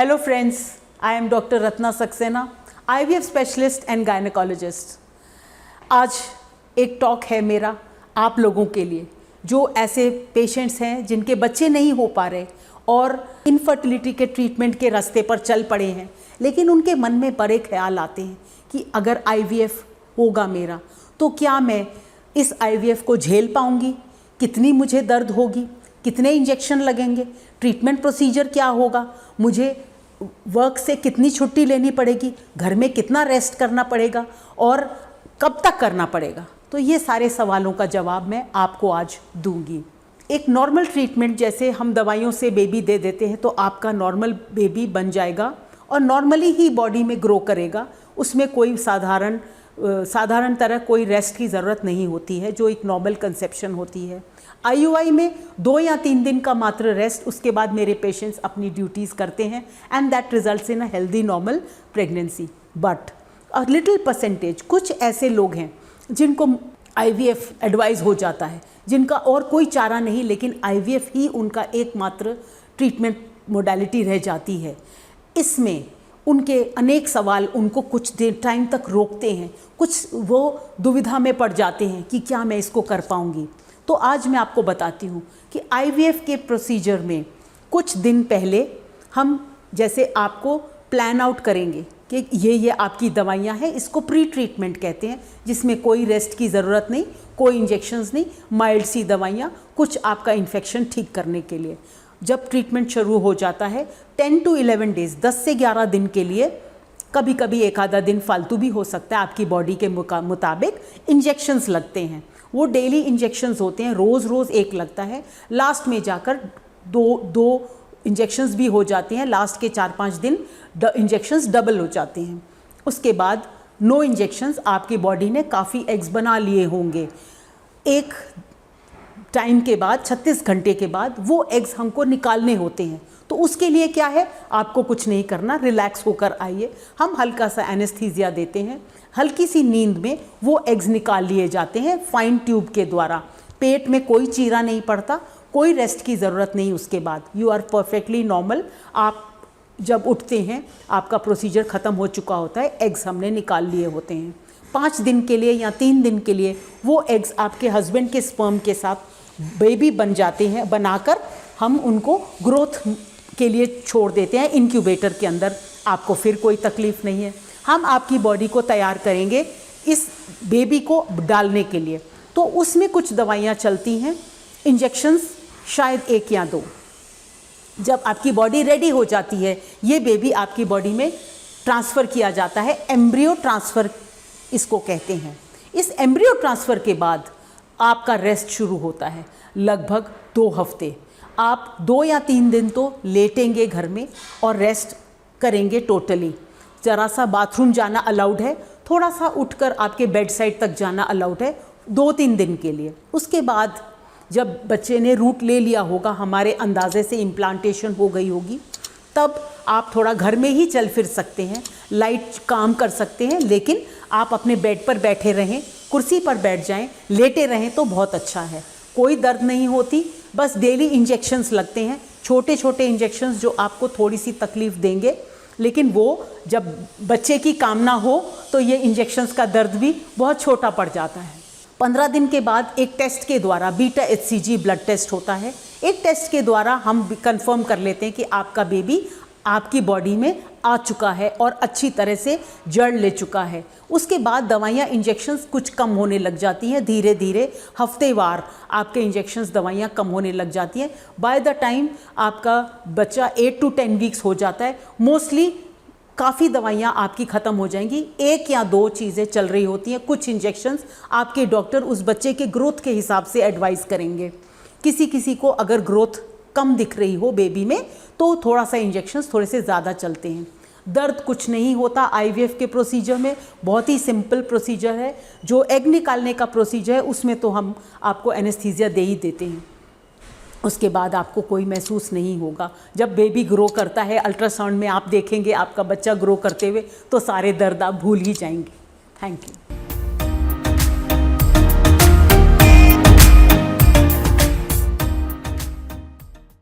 Hello friends, I am Dr. Ratna Saxena, IVF specialist and gynaecologist. आज एक talk है मेरा आप लोगों के लिए जो ऐसे पेशेंट्स हैं जिनके बच्चे नहीं हो पा रहे और इनफर्टिलिटी के ट्रीटमेंट के रास्ते पर चल पड़े हैं, लेकिन उनके मन में बड़े ख्याल आते हैं कि अगर IVF होगा मेरा तो क्या मैं इस IVF को झेल पाऊँगी, कितनी मुझे दर्द होगी, कितने इंजेक्शन लगेंगे, ट्रीटमेंट प्रोसीजर क्या होगा, मुझे वर्क से कितनी छुट्टी लेनी पड़ेगी, घर में कितना रेस्ट करना पड़ेगा और कब तक करना पड़ेगा। तो ये सारे सवालों का जवाब मैं आपको आज दूंगी। एक नॉर्मल ट्रीटमेंट जैसे हम दवाइयों से बेबी दे देते हैं तो आपका नॉर्मल बेबी बन जाएगा और नॉर्मली ही बॉडी में ग्रो करेगा। उसमें कोई साधारण तरह कोई रेस्ट की ज़रूरत नहीं होती है जो एक नॉर्मल कंसेप्शन होती है। IUI में 2 या 3 दिन का मात्र रेस्ट, उसके बाद मेरे पेशेंट्स अपनी ड्यूटीज़ करते हैं and that results in a healthy normal pregnancy. But a little percentage, कुछ ऐसे लोग हैं जिनको IVF एडवाइस हो जाता है, जिनका और कोई चारा नहीं, लेकिन IVF ही उनका एकमात्र ट्रीटमेंट मोडालिटी रह जाती है। इसमें उनके अनेक सवाल उनको कुछ देर टाइम तक रोकते हैं, कुछ वो दुविधा में पड़ जाते हैं कि क्या मैं इसको कर पाऊँगी। तो आज मैं आपको बताती हूँ कि IVF के प्रोसीजर में कुछ दिन पहले हम जैसे आपको प्लान आउट करेंगे कि ये आपकी दवाइयाँ हैं, इसको प्री ट्रीटमेंट कहते हैं, जिसमें कोई रेस्ट की ज़रूरत नहीं, कोई इंजेक्शंस नहीं, माइल्ड सी दवाइयाँ, कुछ आपका इन्फेक्शन ठीक करने के लिए। जब ट्रीटमेंट शुरू हो जाता है 10 to 11 डेज़, 10 से 11 दिन के लिए, कभी कभी एक आधा दिन फालतू भी हो सकता है, आपकी बॉडी के मुताबिक इंजेक्शंस लगते हैं। वो डेली इंजेक्शंस होते हैं, रोज़ एक लगता है, लास्ट में जाकर दो इंजेक्शंस भी हो जाते हैं, लास्ट के 4-5 दिन इंजेक्शंस डबल हो जाते हैं। उसके बाद नो इंजेक्शंस, आपकी बॉडी ने काफ़ी एग्स बना लिए होंगे। एक टाइम के बाद 36 घंटे के बाद वो एग्स हमको निकालने होते हैं। तो उसके लिए क्या है, आपको कुछ नहीं करना, रिलैक्स होकर आइए। हम हल्का सा एनेस्थीसिया देते हैं, हल्की सी नींद में वो एग्स निकाल लिए जाते हैं फाइन ट्यूब के द्वारा। पेट में कोई चीरा नहीं पड़ता, कोई रेस्ट की ज़रूरत नहीं। उसके बाद यू आर परफेक्टली नॉर्मल। आप जब उठते हैं आपका प्रोसीजर ख़त्म हो चुका होता है, एग्स हमने निकाल लिए होते हैं। 5 दिन के लिए या 3 दिन के लिए वो एग्स आपके हस्बैंड के स्पर्म के साथ बेबी बन जाते हैं, बनाकर हम उनको ग्रोथ के लिए छोड़ देते हैं इनक्यूबेटर के अंदर। आपको फिर कोई तकलीफ़ नहीं है। हम आपकी बॉडी को तैयार करेंगे इस बेबी को डालने के लिए। तो उसमें कुछ दवाइयाँ चलती हैं, इंजेक्शंस शायद 1 या 2। जब आपकी बॉडी रेडी हो जाती है, ये बेबी आपकी बॉडी में ट्रांसफ़र किया जाता है, एम्ब्रियो ट्रांसफ़र इसको कहते हैं। इस एम्ब्रियो ट्रांसफ़र के बाद आपका रेस्ट शुरू होता है, लगभग 2 हफ्ते। आप 2 या 3 दिन तो लेटेंगे घर में और रेस्ट करेंगे टोटली। ज़रा सा बाथरूम जाना अलाउड है, थोड़ा सा उठकर आपके बेड साइड तक जाना अलाउड है 2-3 दिन के लिए। उसके बाद जब बच्चे ने रूट ले लिया होगा, हमारे अंदाजे से इम्प्लांटेशन हो गई होगी, तब आप थोड़ा घर में ही चल फिर सकते हैं, लाइट काम कर सकते हैं, लेकिन आप अपने बेड पर बैठे रहें, कुर्सी पर बैठ जाएं, लेटे रहें तो बहुत अच्छा है। कोई दर्द नहीं होती, बस डेली इंजेक्शंस लगते हैं, छोटे छोटे इंजेक्शंस जो आपको थोड़ी सी तकलीफ़ देंगे, लेकिन वो जब बच्चे की कामना हो तो ये इंजेक्शंस का दर्द भी बहुत छोटा पड़ जाता है। 15 दिन के बाद एक टेस्ट के द्वारा, बीटा HCG ब्लड टेस्ट होता है, एक टेस्ट के द्वारा हम कंफर्म कर लेते हैं कि आपका बेबी आपकी बॉडी में आ चुका है और अच्छी तरह से जड़ ले चुका है। उसके बाद दवाइयाँ, इंजेक्शंस कुछ कम होने लग जाती हैं, धीरे धीरे हफ्तेवार आपके इंजेक्शंस, दवाइयाँ कम होने लग जाती हैं। बाय द टाइम आपका बच्चा 8 to 10 वीक्स हो जाता है, मोस्टली काफ़ी दवाइयाँ आपकी ख़त्म हो जाएंगी, 1 या 2 चीज़ें चल रही होती हैं। कुछ इंजेक्शंस आपके डॉक्टर उस बच्चे के ग्रोथ के हिसाब से एडवाइस करेंगे। किसी को अगर ग्रोथ कम दिख रही हो बेबी में तो थोड़ा सा इंजेक्शंस थोड़े से ज़्यादा चलते हैं। दर्द कुछ नहीं होता IVF के प्रोसीजर में, बहुत ही सिंपल प्रोसीजर है। जो एग निकालने का प्रोसीजर है उसमें तो हम आपको एनेस्थीसिया दे ही देते हैं, उसके बाद आपको कोई महसूस नहीं होगा। जब बेबी ग्रो करता है, अल्ट्रासाउंड में आप देखेंगे आपका बच्चा ग्रो करते हुए, तो सारे दर्द आप भूल ही जाएंगे। Thank you.